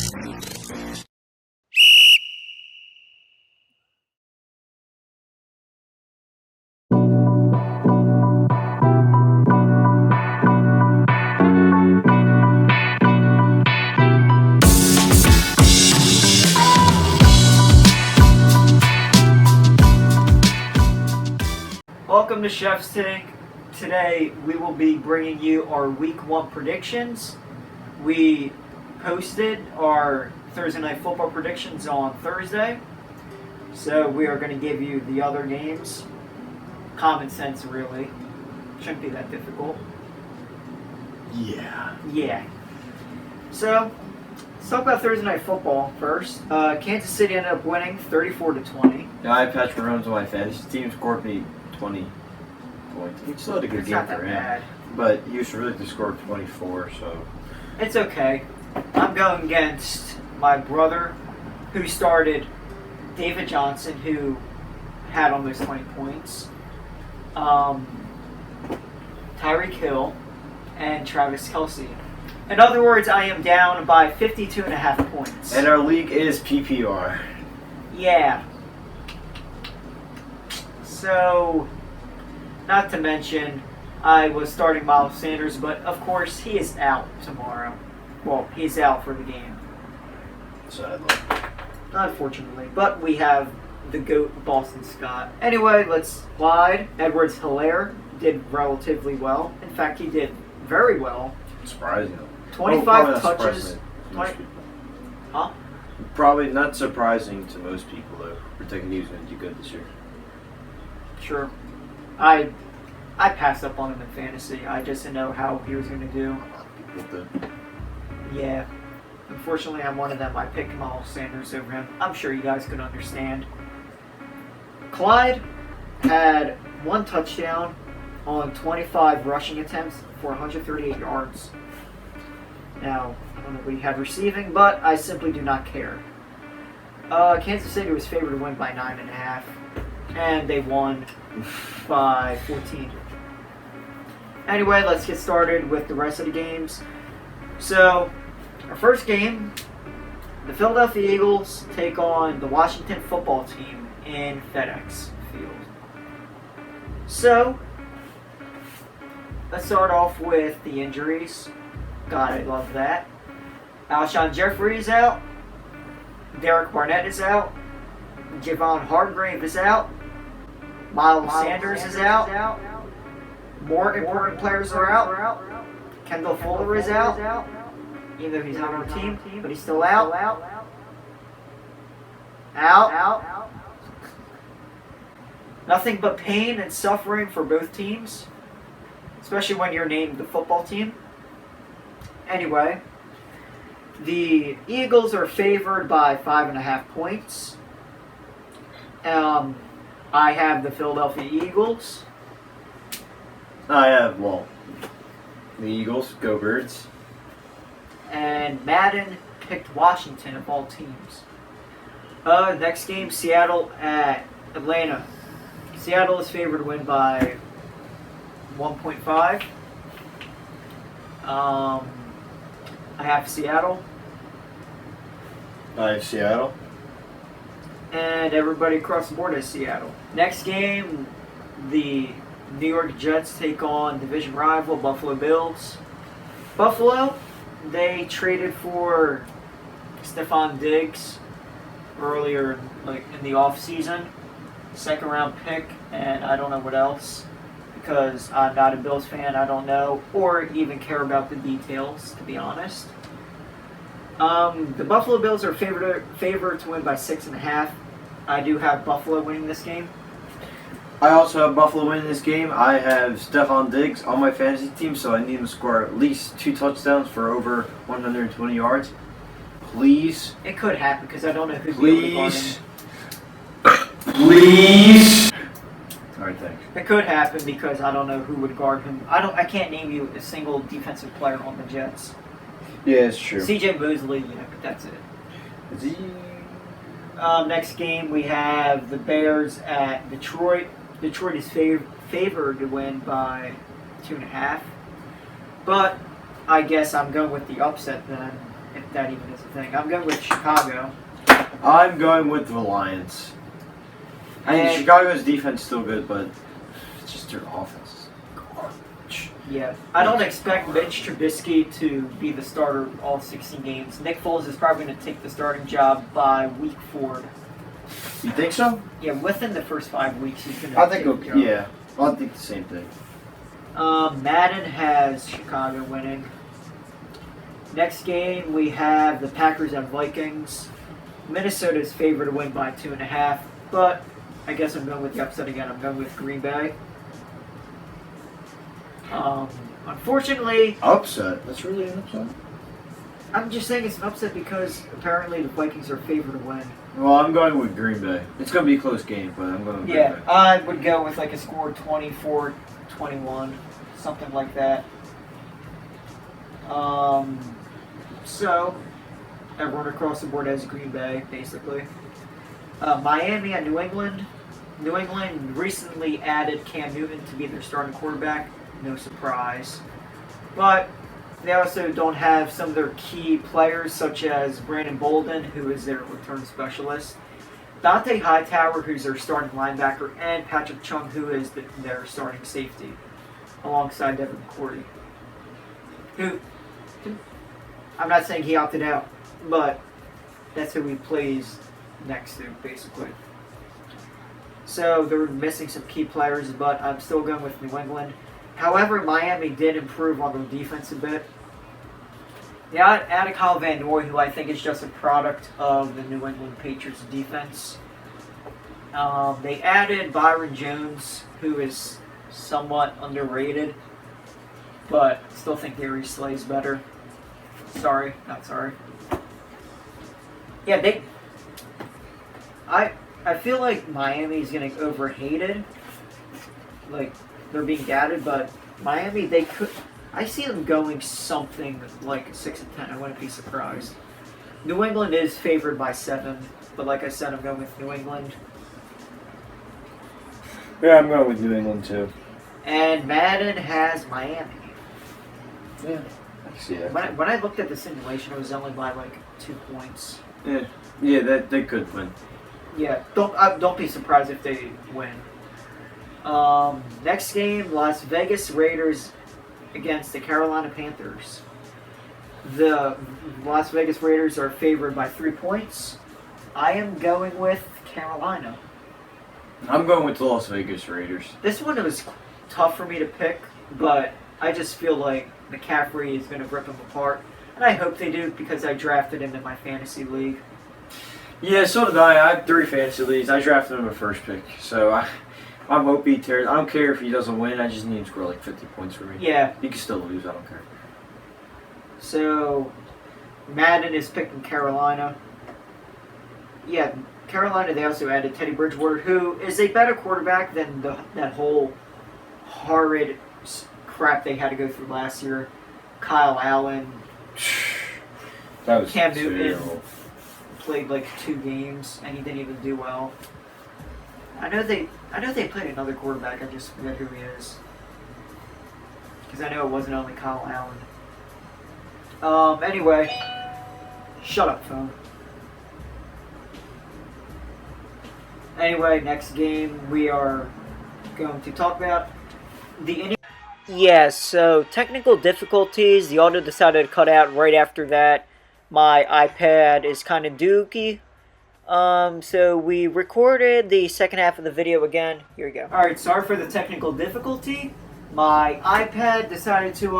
Welcome to Chef's Tank. Today we will be bringing you our Week 1 predictions. We posted our Thursday Night Football predictions on Thursday, so we are going to give you the other games. Common sense, really. Shouldn't be that difficult. Yeah. So, let's talk about Thursday Night Football first. Kansas City ended up winning 34-20. Yeah, I had Patrick Mahomes on my fantasy team, scored me 20 points. He still had a good It's game not that for him. bad. But he was really to score 24, so. It's okay. I'm going against my brother, who started David Johnson, who had almost 20 points, Tyreek Hill, and Travis Kelce. In other words, I am down by 52.5 points. And our league is PPR. Yeah. So, not to mention, I was starting Miles Sanders, but of course he is out tomorrow. Well, he's out for the game, Sadly. unfortunately. But we have the GOAT, Boston Scott. Anyway, Clyde Edwards-Helaire did relatively well. In fact, he did very well. Surprising. 25 touches. Huh? Probably not surprising to most people, though. We're thinking he was going to do good this year. Sure. I passed up on him in fantasy. I just didn't know how he was going to do. People did. Yeah. Unfortunately, I'm one of them. I picked Miles Sanders over him. I'm sure you guys could understand. Clyde had 1 touchdown on 25 rushing attempts for 138 yards. Now, I don't know what he had receiving, but I simply do not care. Kansas City was favored to win by 9.5, and they won by 14. Anyway, let's get started with the rest of the games. So, our first game, the Philadelphia Eagles take on the Washington Football Team in FedEx Field. So, let's start off with the injuries. God, I love that. Alshon Jeffrey is out. Derek Barnett is out. Javon Hargrave is out. Miles Sanders is out. More important players are out. Kendall Fuller is out. Even though he's not on our team, but he's still out. Out. Nothing but pain and suffering for both teams, especially when you're named the football team. Anyway, the Eagles are favored by 5.5 points. I have the Philadelphia Eagles. I have, the Eagles. Go Birds. And Madden picked Washington of all teams. Next game, Seattle at Atlanta. Seattle is favored to win by 1.5. I have Seattle. I have Seattle. And everybody across the board has Seattle. Next game, the New York Jets take on division rival Buffalo Bills. Buffalo, they traded for Stephon Diggs earlier, in the offseason. 2nd round pick, and I don't know what else, because I'm not a Bills fan. I don't know or even care about the details, to be honest. The Buffalo Bills are favored to win by 6.5. I do have Buffalo winning this game. I also have Buffalo winning this game. I have Stephon Diggs on my fantasy team, so I need him to score at least 2 touchdowns for over 120 yards. Please. It could happen because I don't know who's going to guard him. Please. Alright, thanks. It could happen because I don't know who would guard him. I can't name you a single defensive player on the Jets. Yeah, it's true. CJ Mosley, but that's it. Next game we have the Bears at Detroit. Detroit is favored to win by 2.5. But I guess I'm going with the upset then. If if that even is a thing. I'm going with Chicago. I'm going with the Lions. I mean, And- Chicago's defense is still good, but it's just their offense is garbage. Yeah, I don't expect Mitch Trubisky to be the starter all 16 games. Nick Foles is probably going to take the starting job by week 4. You think so? Yeah, within the first 5 weeks, he's going to I think, take the job. yeah. I think the same thing. Madden has Chicago winning. Next game, we have the Packers and Vikings. Minnesota's favored to win by 2.5, but I guess I'm going with the upset again. I'm going with Green Bay. Unfortunately, Upset? That's really an upset? I'm just saying it's an upset because apparently the Vikings are favored to win. Well, I'm going with Green Bay. It's going to be a close game, but I'm going with Yeah, Green Bay. I would go with like a score 24-21, something like that. So, everyone across the board has Green Bay, basically. Miami and New England. New England recently added Cam Newton to be their starting quarterback. No surprise. But they also don't have some of their key players, such as Brandon Bolden, who is their return specialist, Dante Hightower, who's their starting linebacker, and Patrick Chung, who is their starting safety, alongside Devin McCourty. Who, I'm not saying he opted out, but that's who he plays next to, basically. So they're missing some key players, but I'm still going with New England. However, Miami did improve on their defense a bit. They added Kyle Van Noy, who I think is just a product of the New England Patriots defense. They added Byron Jones, who is somewhat underrated, but still think Darius Slay's better. Sorry, not sorry. Yeah, I feel like Miami's getting overhated. Like, they're being doubted, but Miami, they could. I see them going something like 6-10. I wouldn't be surprised. New England is favored by 7, but like I said, I'm going with New England. Yeah, I'm going with New England, too. And Madden has Miami. Yeah, I can see that. When I looked at the simulation, it was only by like 2 points. Yeah, that they could win. Yeah, don't be surprised if they win. Next game, Las Vegas Raiders against the Carolina Panthers. The Las Vegas Raiders are favored by 3 points. I am going with Carolina. I'm going with the Las Vegas Raiders. This one was tough for me to pick, but I just feel like McCaffrey is going to rip them apart. And I hope they do because I drafted him in my fantasy league. Yeah, so did I. I had 3 fantasy leagues. I drafted him a first pick, so I'm hoping he tears. I don't care if he doesn't win. I just need him to score like 50 points for me. Yeah, He can still lose. I don't care. so Madden is picking Carolina. Yeah, Carolina, they also added Teddy Bridgewater, who is a better quarterback than that whole horrid crap they had to go through last year. Kyle Allen That was Cam Newton. terrible. played like 2 games and he didn't even do well. I know they played another quarterback. I just forget who he is. Because I know it wasn't only Kyle Allen. Anyway, shut up, phone. Anyway, next game we are going to talk about the. Yeah, so technical difficulties. The audio decided to cut out right after that. My iPad is kind of dookie. So we recorded the second half of the video again. Here we go. Alright, sorry for the technical difficulty. My iPad decided to,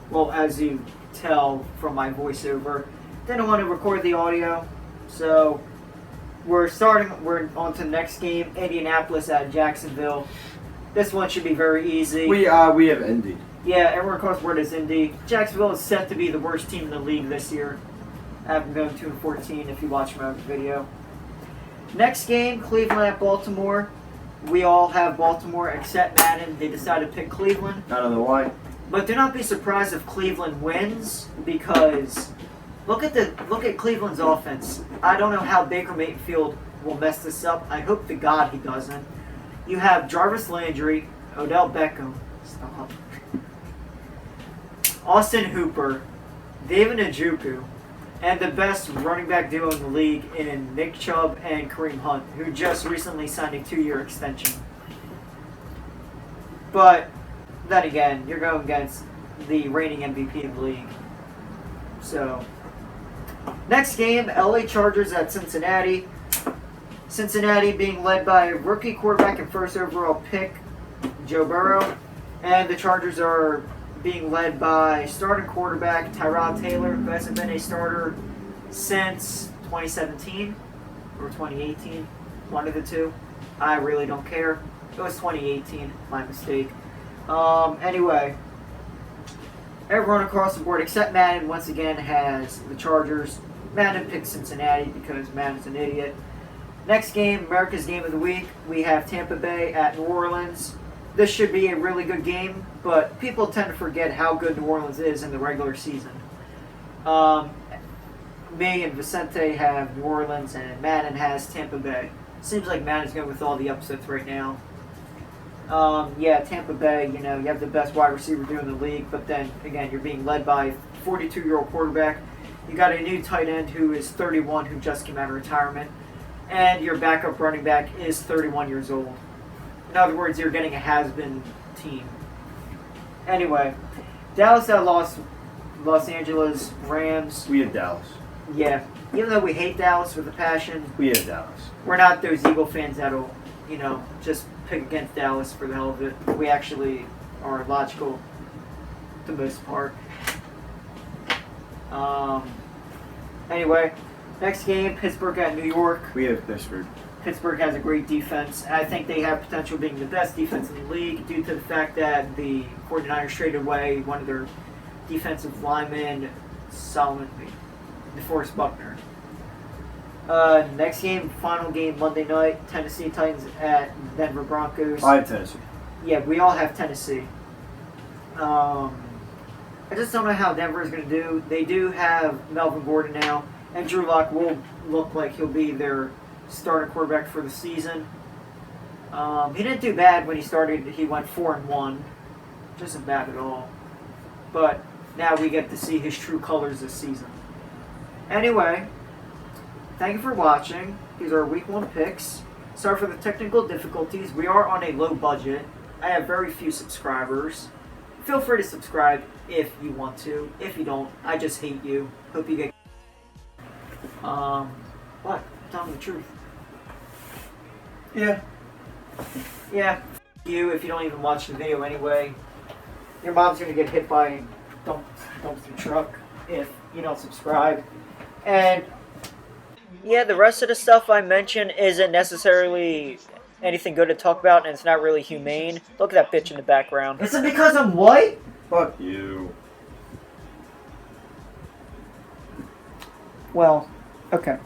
well, as you tell from my voiceover, didn't want to record the audio. So we're on to the next game, Indianapolis at Jacksonville. This one should be very easy. We have ended. Yeah, everyone across the board is Indy. Jacksonville is set to be the worst team in the league this year. I have them going 2-14 if you watch my video. Next game, Cleveland at Baltimore. We all have Baltimore except Madden. They decided to pick Cleveland. I don't know why. But do not be surprised if Cleveland wins because look at Cleveland's offense. I don't know how Baker Mayfield will mess this up. I hope to God he doesn't. You have Jarvis Landry, Odell Beckham, stop, Austin Hooper, David Njoku, and the best running back duo in the league in Nick Chubb and Kareem Hunt, who just recently signed a 2-year extension. But then again, you're going against the reigning MVP of the league. So, next game, LA Chargers at Cincinnati. Cincinnati being led by rookie quarterback and first overall pick, Joe Burrow. And the Chargers are being led by starting quarterback Tyrod Taylor, who hasn't been a starter since 2017 or 2018, one of the two. I really don't care. It was 2018, my mistake. Anyway, everyone across the board except Madden once again has the Chargers. Madden picked Cincinnati because Madden's an idiot. Next game, America's Game of the Week, we have Tampa Bay at New Orleans. This should be a really good game, but people tend to forget how good New Orleans is in the regular season. Me and Vicente have New Orleans, and Madden has Tampa Bay. Seems like Madden's going with all the upsets right now. Yeah, Tampa Bay, you have the best wide receiver duo in the league, but then, again, you're being led by a 42-year-old quarterback. You got a new tight end who is 31 who just came out of retirement, and your backup running back is 31 years old. In other words, you're getting a has-been team. Anyway, Dallas at Los Angeles Rams. We have Dallas. Yeah, even though we hate Dallas with a passion, We have Dallas. we're not those Eagle fans that'll, just pick against Dallas for the hell of it. We actually are logical, for the most part. Anyway, next game, Pittsburgh at New York. We have Pittsburgh. Pittsburgh has a great defense. I think they have potential of being the best defense in the league due to the fact that the 49ers traded away one of their defensive linemen, DeForest Buckner. Next game, final game, Monday night, Tennessee Titans at Denver Broncos. I have Tennessee. Yeah, we all have Tennessee. I just don't know how Denver is going to do. They do have Melvin Gordon now, and Drew Lock will look like he'll be their starting quarterback for the season. He didn't do bad when he started. He went 4-1, which isn't bad at all. But now we get to see his true colors this season. Anyway, thank you for watching. These are Week 1 picks. Sorry for the technical difficulties. We are on a low budget. I have very few subscribers. Feel free to subscribe if you want to. If you don't, I just hate you. Hope you get... What? Tell me the truth. Yeah. Yeah, you if you don't even watch the video anyway. Your mom's gonna get hit by a dumpster truck if you don't subscribe. And yeah, the rest of the stuff I mentioned isn't necessarily anything good to talk about, and it's not really humane. Look at that bitch in the background. Is it because I'm white? Fuck you. Well, okay.